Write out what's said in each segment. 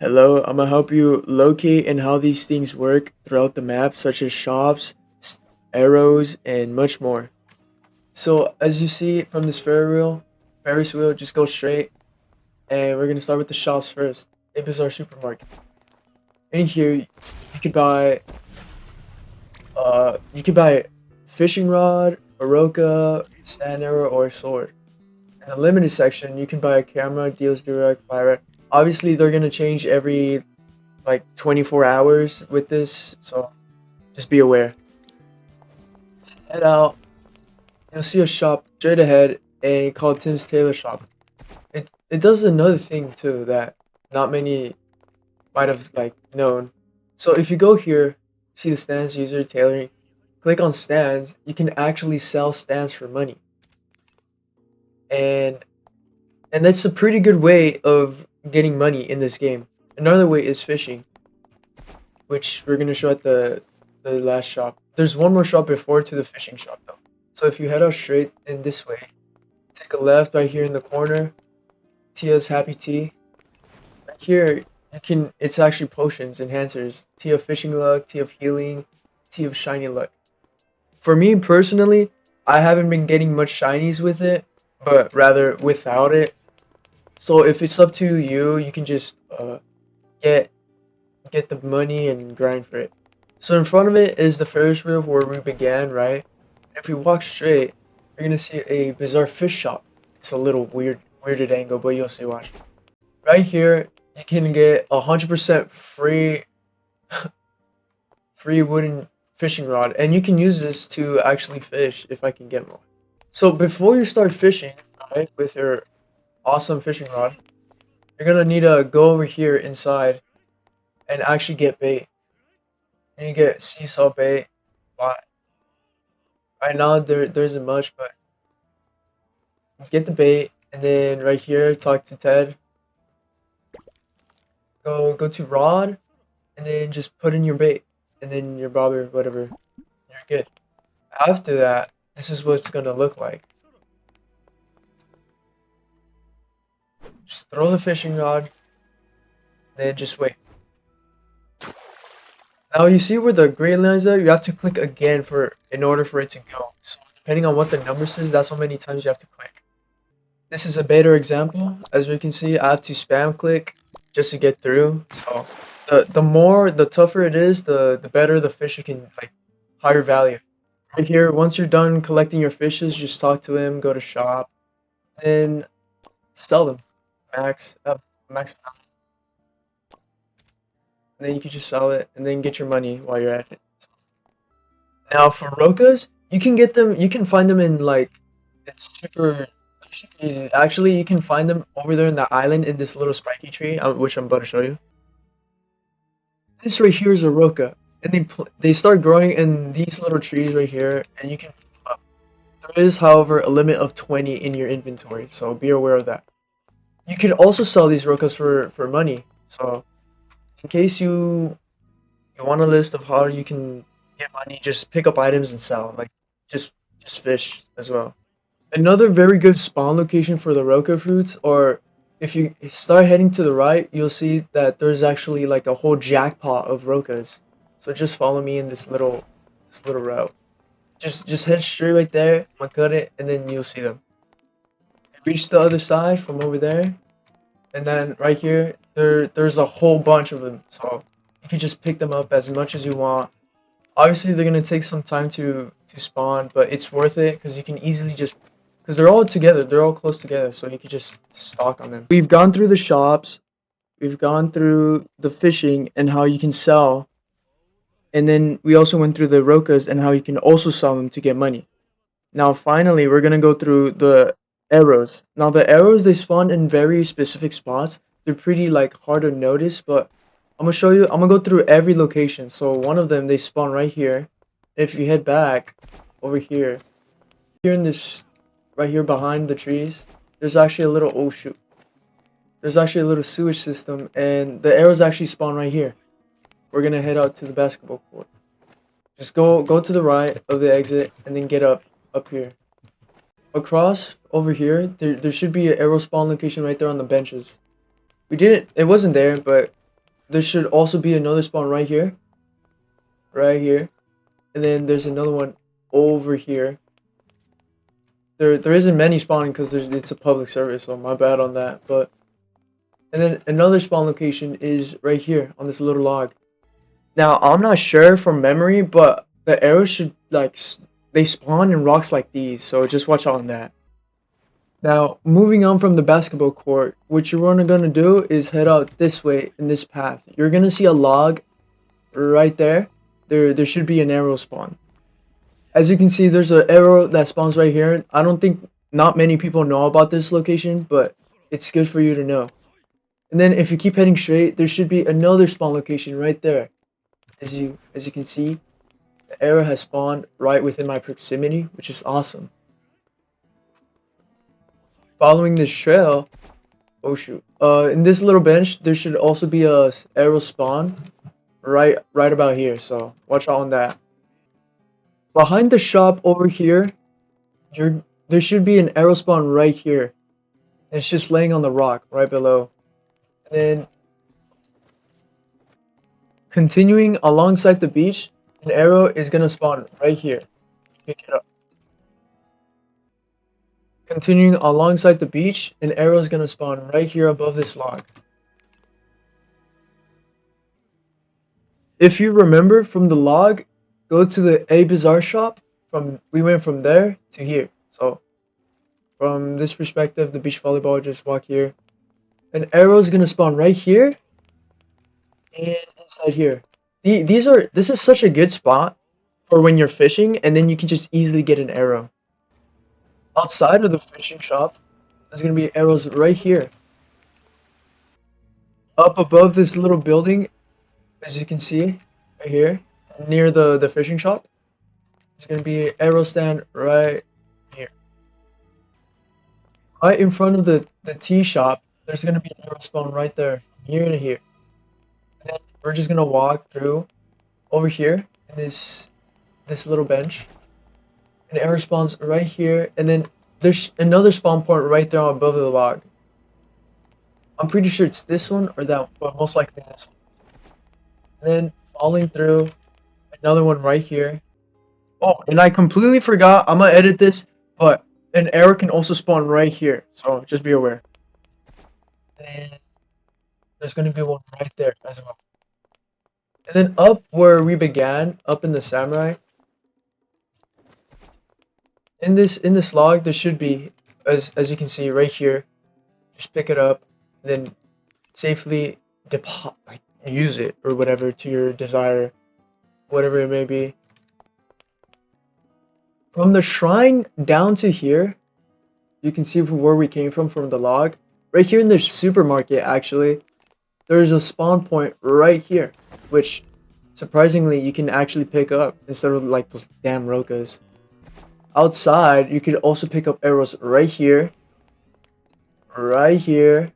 Hello, I'm gonna help you locate and how these things work throughout the map, such as shops, arrows, and much more. So as you see from this Ferris wheel, just go straight, and we're gonna start with the shops first. It is our supermarket. In here, you could buy fishing rod, a roca, stand arrow, or a sword. In the limited section, you can buy a camera, deals direct, fire. Obviously, they're gonna change every like 24 hours with this, so just be aware. Head out, you'll see a shop straight ahead, and called Tim's Tailor Shop. It does another thing too that not many might have like known. So if you go here, see the stands user tailoring, click on stands, you can actually sell stands for money. And and that's a pretty good way of getting money in this game. Another way is fishing, which we're gonna show at the last shop. There's one more shop before to the fishing shop though. So if you head out straight in this way, take a left right here in the corner, Tia's Happy Tea. Right here, it's actually potions, enhancers. Tea of fishing luck, tea of healing, tea of shiny luck. For me personally, I haven't been getting much shinies with it, but rather without it. So if it's up to you, you can just get get the money and grind for it. So in front of it is the Ferris wheel where we began, right? If we walk straight, you're gonna see a bizarre fish shop. It's a little weirded angle, but you'll see. Watch. Right here, you can get 100% free wooden fishing rod, and you can use this to actually fish if I can get more. So before you start fishing, right, with your awesome fishing rod, you're gonna need to go over here inside and actually get bait. And you get seesaw bait. But right now there isn't much, but get the bait, and then right here talk to Ted. Go to rod, and then just put in your bait, and then your bobber, whatever. You're good. After that, this is what it's gonna look like. Just throw the fishing rod, then just wait. Now you see where the green lines are? You have to click again in order for it to go. So depending on what the number says, that's how many times you have to click. This is a beta example. As you can see, I have to spam click just to get through. So the tougher it is, the better the fish you can like higher value. Right here, once you're done collecting your fishes, just talk to him, go to shop, and sell them. Max. And then you can just sell it and then get your money while you're at it. Now for Rokas, you can get them. You can find them in like it's super easy. Actually, you can find them over there in the island in this little spiky tree, which I'm about to show you. This right here is a Roka, and they start growing in these little trees right here, and you can. There is, however, a limit of 20 in your inventory, so be aware of that. You can also sell these Rokas for money. So in case you want a list of how you can get money, just pick up items and sell. Like just fish as well. Another very good spawn location for the roca fruits, or if you start heading to the right, you'll see that there's actually like a whole jackpot of rocas. So just follow me in this little route. Just head straight right there, I'm gonna cut it, and then you'll see them. Reach the other side from over there, and then right here, there's a whole bunch of them. So you can just pick them up as much as you want. Obviously, they're gonna take some time to spawn, but it's worth it because you can easily just because they're all together, they're all close together, so you can just stock on them. We've gone through the shops, we've gone through the fishing and how you can sell, and then we also went through the rocas and how you can also sell them to get money. Now, finally, we're gonna go through the arrows. Now, the arrows they spawn in very specific spots. They're pretty like hard to notice, but I'm gonna show you. I'm gonna go through every location. So one of them they spawn right here. If you head back over here in this right here behind the trees, there's actually a little oh shoot. There's actually a little sewage system, and the arrows actually spawn right here. We're gonna head out to the basketball court. Just go to the right of the exit, and then get up here. Across over here, there should be an arrow spawn location right there on the benches. We didn't. It wasn't there, but there should also be another spawn right here, and then there's another one over here. There isn't many spawning because it's a public service, so my bad on that. But and then another spawn location is right here on this little log. Now I'm not sure from memory, but the arrows should they spawn in rocks like these, so just watch out on that. Now moving on from the basketball court, what you're gonna do is head out this way in this path. You're gonna see a log right there. There should be an arrow spawn. As you can see, there's an arrow that spawns right here. I don't think not many people know about this location, but it's good for you to know. And then if you keep heading straight, there should be another spawn location right there. As you can see, the arrow has spawned right within my proximity, which is awesome. Following this trail, oh shoot, in this little bench, there should also be a arrow spawn right about here. So watch out on that. Behind the shop over here, there should be an arrow spawn right here. It's just laying on the rock right below. And then continuing alongside the beach, an arrow is gonna spawn right here. Pick it up. Continuing alongside the beach, an arrow is gonna spawn right here above this log. If you remember from the log, go to the A Bazaar shop. We went from there to here. So from this perspective, the beach volleyball, just walk here. An arrow is gonna spawn right here and inside here. This is such a good spot for when you're fishing, and then you can just easily get an arrow. Outside of the fishing shop, there's gonna be arrows right here. Up above this little building, as you can see, right here, near the fishing shop, there's gonna be an arrow stand right here. Right in front of the tea shop, there's gonna be an arrow spawn right there, from here to here. And then we're just gonna walk through over here in this little bench. An arrow spawns right here, and then there's another spawn point right there above the log. I'm pretty sure it's this one or that one, but most likely this one. And then falling through, another one right here. Oh, and I completely forgot, I'm gonna edit this, but an arrow can also spawn right here, so just be aware. And there's gonna be one right there as well. And then up where we began, up in the samurai, in this log, there should be, as you can see right here, just pick it up, then safely use it or whatever to your desire, whatever it may be. From the shrine down to here, you can see from where we came from the log. Right here in the supermarket, actually, there's a spawn point right here, which surprisingly you can actually pick up instead of like those damn Rokas. Outside, you could also pick up arrows right here. Right here.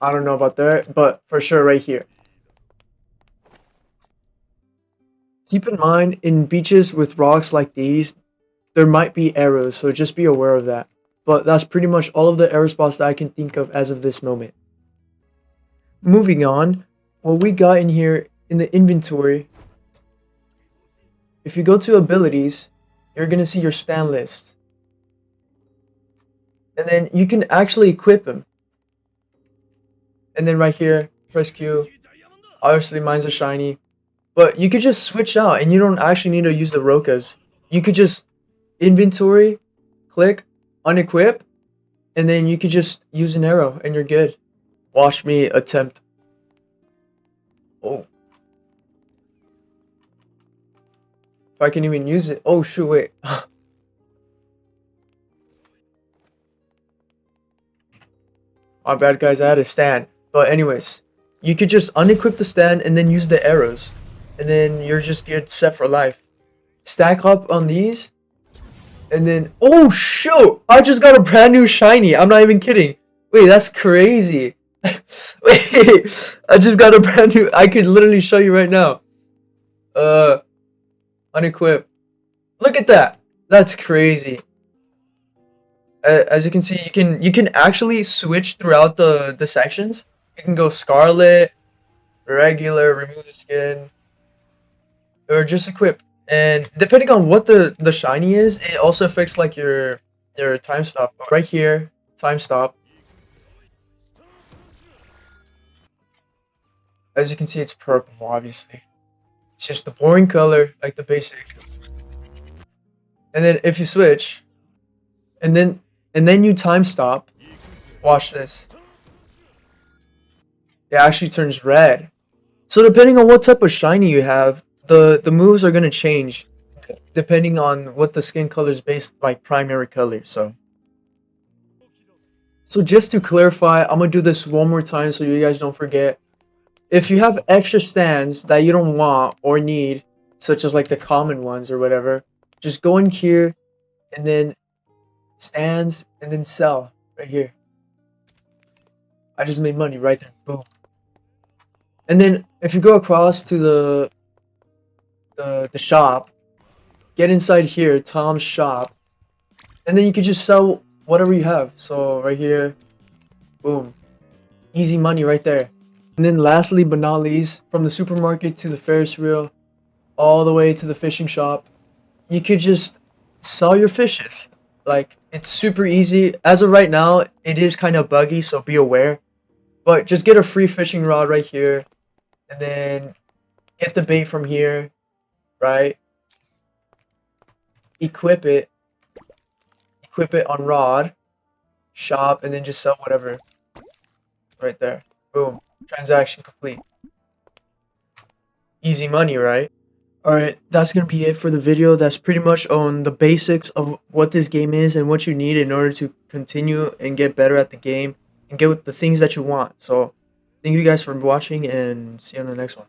I don't know about there, but for sure right here. Keep in mind, in beaches with rocks like these, there might be arrows, so just be aware of that. But that's pretty much all of the arrow spots that I can think of as of this moment. Moving on, what we got in here in the inventory, if you go to abilities, you're going to see your stand list. And then you can actually equip them. And then right here, press Q. Obviously mine's a shiny. But you could just switch out and you don't actually need to use the Rokas. You could just inventory, click, unequip, and then you could just use an arrow and you're good. Watch me attempt. Oh. If I can even use it. Oh shoot, wait. My bad guys, I had a stand. But anyways, you could just unequip the stand and then use the arrows. And then you're just good set for life. Stack up on these. And then, oh shoot! I just got a brand new shiny. I'm not even kidding. Wait, that's crazy. Wait, I just got a brand new. I could literally show you right now. Unequip. Look at that. That's crazy. As you can see, you can actually switch throughout the sections. You can go Scarlet, regular, remove the skin, or just equip. And depending on what the shiny is, it also affects like your time stop. Right here, time stop. As you can see, it's purple, obviously. It's just the boring color, like the basic. And then if you switch, and then you time stop, watch this. It actually turns red. So depending on what type of shiny you have, the moves are gonna change depending on what the skin color is based like primary color. So just to clarify, I'm gonna do this one more time so you guys don't forget. If you have extra stands that you don't want or need, such as like the common ones or whatever, just go in here and then stands and then sell right here. I just made money right there. Boom. And then if you go across to the shop, get inside here, Tom's shop, and then you can just sell whatever you have. So right here, boom, easy money right there. And then lastly but not least, from the supermarket to the Ferris wheel, all the way to the fishing shop, you could just sell your fishes. Like, it's super easy. As of right now, it is kind of buggy, so be aware. But just get a free fishing rod right here, and then get the bait from here, right? Equip it on rod, shop, and then just sell whatever right there. Boom. Transaction complete. Easy money, right? Alright, that's gonna be it for the video. That's pretty much on the basics of what this game is and what you need in order to continue and get better at the game and get the things that you want. So, thank you guys for watching and see you on the next one.